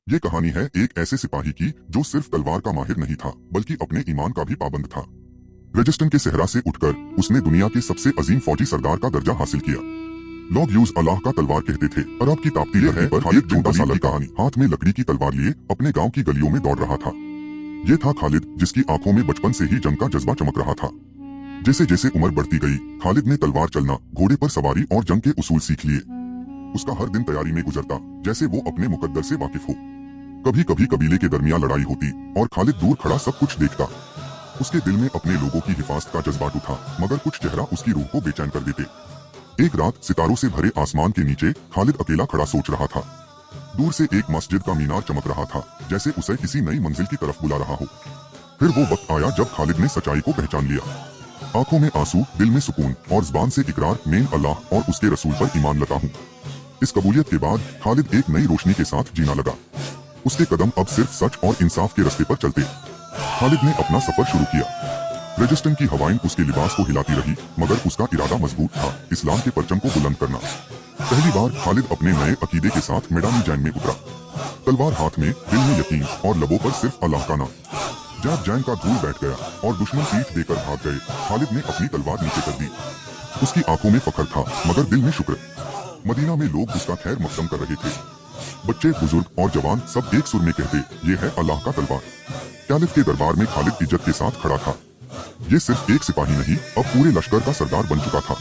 ये कहानी है एक ऐसे सिपाही की जो सिर्फ तलवार का माहिर नहीं था बल्कि अपने ईमान का भी पाबंद था। रजिस्टन के सहरा से उठकर उसने दुनिया के सबसे अजीम फौजी सरदार का दर्जा हासिल किया। लोग यूज अल्लाह का तलवार कहते थे। अरब की ताप्ती लहर पर एक छोटा सा लड़का हाथ में लकड़ी की तलवार लिए अपने गांव की गलियों में दौड़ रहा था। ये था खालिद, जिसकी आंखों में बचपन से ही जंग का जज्बा चमक रहा था। जैसे जैसे उम्र बढ़ती गई, खालिद ने तलवार चलना, घोड़े पर सवारी और जंग के उसूल सीख लिए। उसका हर दिन तैयारी में गुजरता जैसे वो अपने मुकद्दर से वाकिफ हो। कभी कभी कबीले के दरमियान लड़ाई होती और खालिद दूर खड़ा सब कुछ देखता। उसके दिल में अपने लोगों की हिफाजत का जज्बात उठा, मगर कुछ चेहरा उसकी रूह को बेचैन कर देते। एक रात सितारों से भरे आसमान के नीचे खालिद अकेला खड़ा सोच रहा था। दूर से एक मस्जिद का मीनार चमक रहा था, जैसे उसे किसी नई मंजिल की तरफ बुला रहा हो। फिर वो वक्त आया जब खालिद ने सच्चाई को पहचान लिया। आंखों में आंसू, दिल में सुकून और जुबान से इकरार, मैं अल्लाह और उसके रसूल पर ईमान लाता हूँ। इस कबूलियत के बाद खालिद एक नई रोशनी के साथ जीना लगा। उसके कदम अब सिर्फ सच और इंसाफ के रास्ते पर चलते। खालिद ने अपना सफर शुरू किया। रजिस्टन की हवाएं उसके लिबास को हिलाती रही, मगर उसका इरादा मजबूत था, इस्लाम के परचम को बुलंद करना। पहली बार खालिद अपने नए अकीदे के साथ मैदानी जंग में उतरा। तलवार हाथ में, दिल में यकीन और लबों पर सिर्फ अल्लाह का नाम। जब जंग का धूल बैठ गया और दुश्मन पीठ देकर भाग गए, खालिद ने अपनी तलवार नीचे कर दी। उसकी आंखों में फख्र था, मगर दिल में शुक्र। मदीना में लोग उसका खैर मकदम कर रहे थे। बच्चे, बुजुर्ग और जवान सब एक सुर में कहते, ये है अल्लाह का तलवार। तालिब के दरबार में खालिद इज्जत के साथ खड़ा था। ये सिर्फ एक सिपाही नहीं, अब पूरे लश्कर का सरदार बन चुका था।